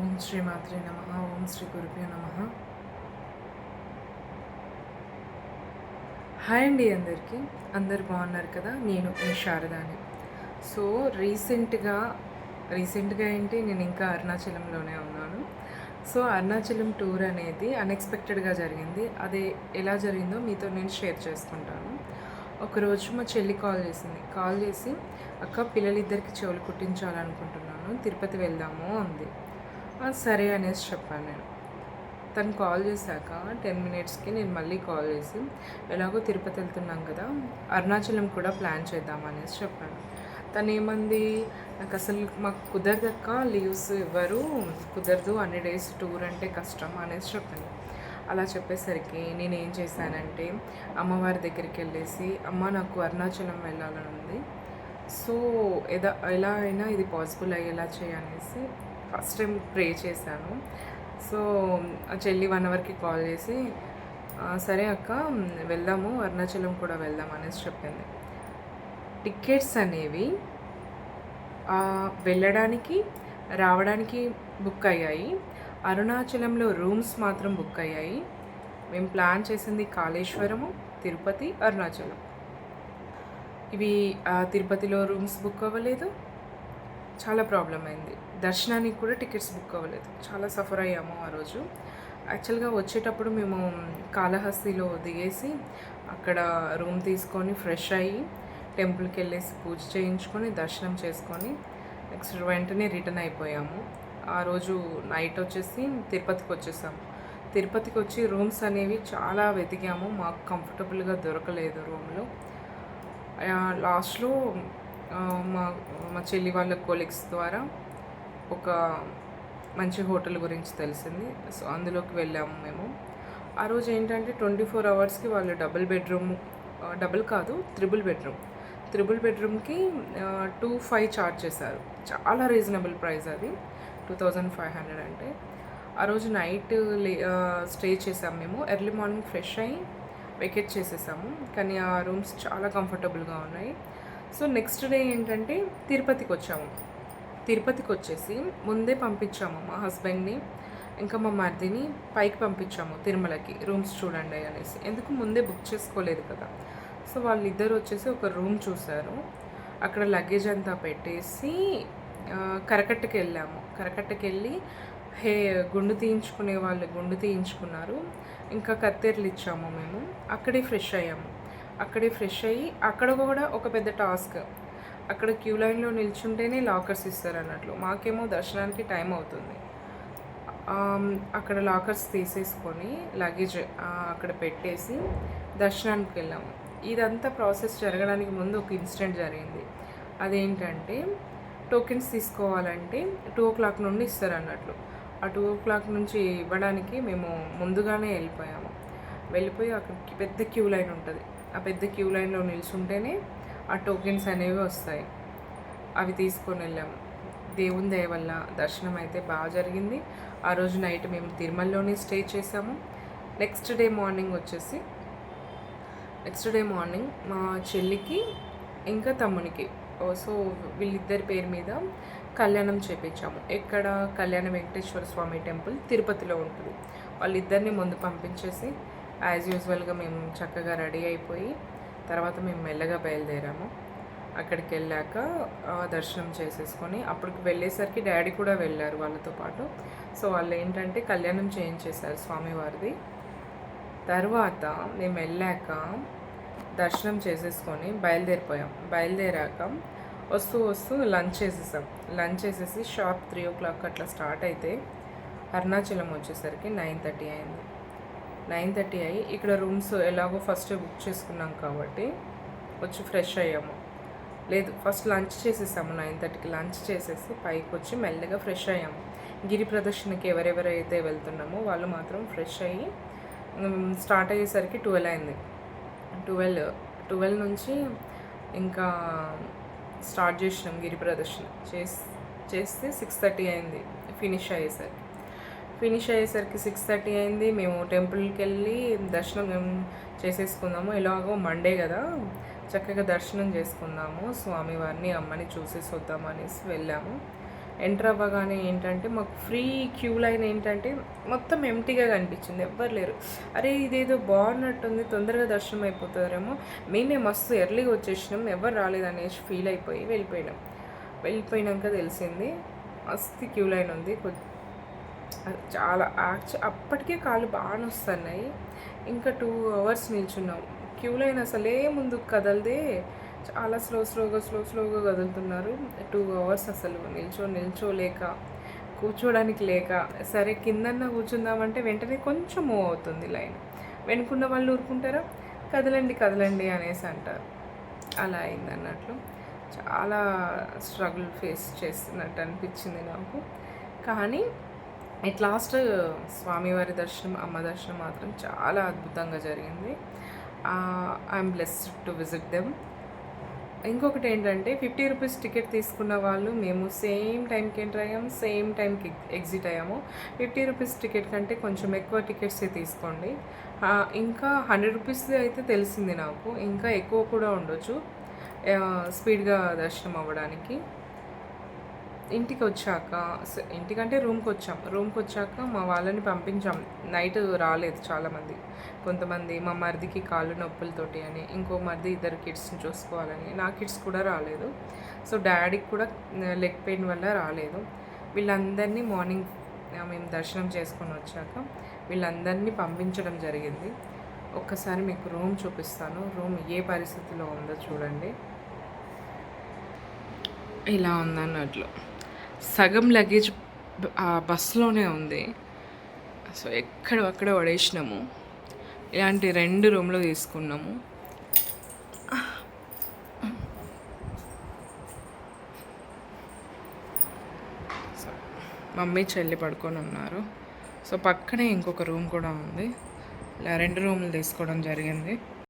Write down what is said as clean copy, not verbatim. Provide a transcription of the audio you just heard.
ఓం శ్రీ మాత్రే నమః. ఓం శ్రీ గురుభ్యో నమః. హాయ్ అండి అందరికీ. అందరు బాగున్నారు కదా? నేను మీ శారదాని. సో రీసెంట్గా ఏంటి, నేను ఇంకా అరుణాచలంలోనే ఉన్నాను. సో అరుణాచలం టూర్ అనేది అన్ఎక్స్పెక్టెడ్గా జరిగింది. అది ఎలా జరిగిందో మీతో నేను షేర్ చేసుకుంటాను. ఒకరోజు మా చెల్లి కాల్ చేసి అక్క, పిల్లలిద్దరికి చెవులు కుట్టించాలనుకుంటున్నాను, తిరుపతి వెళ్దాము అంది. సరే అనేసి చెప్పాను నేను. తను కాల్ చేశాక 10 మినిట్స్కి నేను మళ్ళీ కాల్ చేసి, ఎలాగో తిరుపతి వెళ్తున్నాం కదా, అరుణాచలం కూడా ప్లాన్ చేద్దాం అనేసి చెప్పాను. తను ఏమంది, నాకు అసలు మాకు కుదరదక్క, లీవ్స్ ఇవ్వరు, కుదరదు, అన్ని డేస్ టూర్ అంటే కష్టం అనేసి చెప్పాను. అలా చెప్పేసరికి నేను ఏం చేశానంటే, అమ్మవారి దగ్గరికి వెళ్ళేసి, అమ్మ నాకు అరుణాచలం వెళ్ళాలని ఉంది, సో ఎలా అయినా ఇది పాసిబుల్ అయ్యేలా చేయనేసి ఫస్ట్ టైం ప్రే చేశాను. సో ఆ చెల్లి 1 అవర్కి కాల్ చేసి, సరే అక్క వెళ్దాము, అరుణాచలం కూడా వెళ్దాం అనేసి చెప్పింది. టికెట్స్ అనేవి వెళ్ళడానికి రావడానికి బుక్ అయ్యాయి. అరుణాచలంలో రూమ్స్ మాత్రం బుక్ అయ్యాయి. మేము ప్లాన్ చేసింది కాళేశ్వరము, తిరుపతి, అరుణాచలం. ఇవి తిరుపతిలో రూమ్స్ బుక్ అవ్వలేదు, చాలా ప్రాబ్లం అయింది. దర్శనానికి కూడా టికెట్స్ బుక్ అవ్వలేదు, చాలా సఫర్ అయ్యాము ఆ రోజు. యాక్చువల్గా వచ్చేటప్పుడు మేము కాళహస్తిలో దిగేసి అక్కడ రూమ్ తీసుకొని ఫ్రెష్ అయ్యి టెంపుల్కి వెళ్ళేసి పూజ చేయించుకొని దర్శనం చేసుకొని నెక్స్ట్ వెంటనే రిటర్న్ అయిపోయాము. ఆ రోజు నైట్ వచ్చేసి తిరుపతికి వచ్చేసాము. తిరుపతికి వచ్చి రూమ్స్ అనేవి చాలా వెతికాము, మాకు కంఫర్టబుల్గా దొరకలేదు రూమ్లో. లాస్ట్లో మా మా చెల్లి వాళ్ళ కొలీగ్స్ ద్వారా ఒక మంచి హోటల్ గురించి తెలిసింది. సో అందులోకి వెళ్ళాము మేము. ఆ రోజు ఏంటంటే 24 అవర్స్కి వాళ్ళు డబుల్ కాదు, త్రిబుల్ బెడ్రూమ్కి 2,500 ఛార్జ్ చేశారు. చాలా రీజనబుల్ ప్రైస్ అది, 2,500 అంటే. ఆ రోజు నైట్ స్టే చేసాము మేము. ఎర్లీ మార్నింగ్ ఫ్రెష్ అయ్యి వెకేట్ చేసేసాము, కానీ ఆ రూమ్స్ చాలా కంఫర్టబుల్గా ఉన్నాయి. సో నెక్స్ట్ డే ఏంటంటే తిరుపతికి వచ్చేసి ముందే పంపించాము మా హస్బెండ్ని ఇంకా మా మరిదిని పైకి పంపించాము తిరుమలకి, రూమ్స్ చూడండి అనేసి. ఎందుకు ముందే బుక్ చేసుకోలేదు కదా. సో వాళ్ళిద్దరు వచ్చేసి ఒక రూమ్ చూశారు. అక్కడ లగేజ్ అంతా పెట్టేసి కరకట్టకి వెళ్ళాము. కరకట్టకి వెళ్ళి గుండు తీయించుకునే వాళ్ళు గుండు తీయించుకున్నారు. ఇంకా కత్తెరలు ఇచ్చాము మేము. అక్కడే ఫ్రెష్ అయ్యి అక్కడ కూడా ఒక పెద్ద టాస్క్. అక్కడ క్యూ లైన్లో నిల్చుంటేనే లాకర్స్ ఇస్తారు అన్నట్లు. మాకేమో దర్శనానికి టైం అవుతుంది. అక్కడ లాకర్స్ తీసేసుకొని లగేజ్ అక్కడ పెట్టేసి దర్శనానికి వెళ్ళాము. ఇదంతా ప్రాసెస్ జరగడానికి ముందు ఒక ఇన్సిడెంట్ జరిగింది. అదేంటంటే, టోకెన్స్ తీసుకోవాలంటే 2 o'clock నుండి ఇస్తారు అన్నట్లు. ఆ 2 o'clock నుంచి ఇవ్వడానికి మేము ముందుగానే వెళ్ళిపోయి అక్కడికి పెద్ద క్యూ లైన్ ఉంటుంది. ఆ పెద్ద క్యూ లైన్లో నిల్చుంటేనే ఆ టోకెన్స్ అనేవి వస్తాయి. అవి తీసుకొని వెళ్ళాము. దేవుని దయ వల్ల దర్శనం అయితే బాగా జరిగింది. ఆ రోజు నైట్ మేము తిరుమలలోనే స్టే చేసాము. నెక్స్ట్ డే మార్నింగ్ మా చెల్లికి ఇంకా తమ్మునికి, సో వీళ్ళిద్దరి పేరు మీద కళ్యాణం చేపించాము. ఎక్కడ? కళ్యాణ వెంకటేశ్వర స్వామి టెంపుల్ తిరుపతిలో ఉంటుంది. వాళ్ళిద్దరిని ముందు పంపించేసి యాజ్ యూజువల్గా మేము చక్కగా రెడీ అయిపోయి తర్వాత మేము మెల్లగా బయలుదేరాము. అక్కడికి వెళ్ళాక దర్శనం చేసేసుకొని అప్పటికి వెళ్ళేసరికి డాడీ కూడా వెళ్ళారు వాళ్ళతో పాటు. సో వాళ్ళు ఏంటంటే కళ్యాణం చేయించేశారు స్వామివారిది. తర్వాత మేము వెళ్ళాక దర్శనం చేసేసుకొని బయలుదేరాక వస్తూ లంచ్ చేసేసి షార్ప్ 3 o'clock అట్లా స్టార్ట్ అయితే అరుణాచలం వచ్చేసరికి 9:30 అయింది. 9:30 అయ్యి ఇక్కడ రూమ్స్ ఎలాగో ఫస్ట్ బుక్ చేసుకున్నాం కాబట్టి వచ్చి ఫ్రెష్ అయ్యాము. లేదు, ఫస్ట్ లంచ్ చేసేసాము. 9:30కి లంచ్ చేసేసి పైకి వచ్చి మెల్లగా ఫ్రెష్ అయ్యాము. గిరి ప్రదర్శనకి ఎవరెవరైతే వెళ్తున్నామో వాళ్ళు మాత్రం ఫ్రెష్ అయ్యి స్టార్ట్ అయ్యేసరికి 12 అయింది. 12 నుంచి ఇంకా స్టార్ట్ చేసినాం గిరి ప్రదర్శన చేస్తే 6:30 అయింది ఫినిష్ అయ్యేసరికి 6:30 అయింది. మేము టెంపుల్కి వెళ్ళి దర్శనం చేసేసుకుందాము, ఎలాగో మండే కదా, చక్కగా దర్శనం చేసుకుందాము, స్వామివారిని అమ్మని చూసేసి వద్దాము అనేసి వెళ్ళాము. ఎంటర్ అవ్వగానే ఏంటంటే మాకు ఫ్రీ క్యూ లైన్ ఏంటంటే మొత్తం ఎంటీగా కనిపించింది, ఎవ్వరు లేరు. అరే ఇదేదో బాగున్నట్టుంది, తొందరగా దర్శనం అయిపోతారేమో, మేమే మస్తు ఎర్లీగా వచ్చేసినాం, ఎవరు రాలేదనేసి ఫీల్ అయిపోయి వెళ్ళిపోయినాక తెలిసింది మస్తు క్యూ లైన్ ఉంది. చాలా అప్పటికే కాళ్ళు బాగా వస్తున్నాయి. ఇంకా 2 hours నిల్చున్నాం క్యూ లైన్, అసలే ముందుకు కదలదే, చాలా స్లోగా కదులుతున్నారు. 2 hours అసలు నిల్చోలేక, కూర్చోడానికి లేక, సరే కిందన్నా కూర్చుందామంటే వెంటనే కొంచెం మూవ్ అవుతుంది లైన్. వెనుకున్న వాళ్ళు ఊరుకుంటారా, కదలండి అనేసి అంటారు. అలా అయింది అన్నట్లు. చాలా స్ట్రగుల్ ఫేస్ చేస్తున్నట్టు అనిపించింది నాకు. కానీ ఎట్ లాస్ట్ స్వామివారి దర్శనం, అమ్మ దర్శనం మాత్రం చాలా అద్భుతంగా జరిగింది. I'm blessed to visit them. ఇంకొకటి ఏంటంటే 50 రూపీస్ టికెట్ తీసుకున్న వాళ్ళు మేము సేమ్ టైంకి ఎంటర్ అయ్యాము, సేమ్ టైంకి ఎగ్జిట్ అయ్యాము. 50 రూపీస్ టికెట్ కంటే కొంచెం ఎక్కువ టికెట్సే తీసుకోండి. ఇంకా 100 రూపీస్ అయితే తెలిసింది నాకు, ఇంకా ఎక్కువ కూడా ఉండొచ్చు స్పీడ్గా దర్శనం అవ్వడానికి. ఇంటికి వచ్చాక, ఇంటికంటే రూమ్కి వచ్చాక మా వాళ్ళని పంపించాం. నైట్ రాలేదు చాలామంది, కొంతమంది మా మరిదికి కాళ్ళు నొప్పులతోటి అని, ఇంకో మరిది 2 కిడ్స్ని చూసుకోవాలని, నా కిడ్స్ కూడా రాలేదు. సో డాడీకి కూడా లెగ్ పెయిన్ వల్ల రాలేదు. వీళ్ళందరినీ మార్నింగ్ మేము దర్శనం చేసుకొని వచ్చాక వీళ్ళందరినీ పంపించడం జరిగింది. ఒక్కసారి మీకు రూమ్ చూపిస్తాను, రూమ్ ఏ పరిస్థితిలో ఉందో చూడండి. ఇలా ఉందన్నట్లు సగం లగేజ్ ఆ బస్సులోనే ఉంది. సో ఎక్కడక్కడ పడేసినాము. ఇలాంటి 2 రూమ్లు తీసుకున్నాము. సో మమ్మీ చెల్లి పడుకొని ఉన్నారు. సో పక్కనే ఇంకొక రూమ్ కూడా ఉంది. ఇలా 2 రూమ్లు తీసుకోవడం జరిగింది.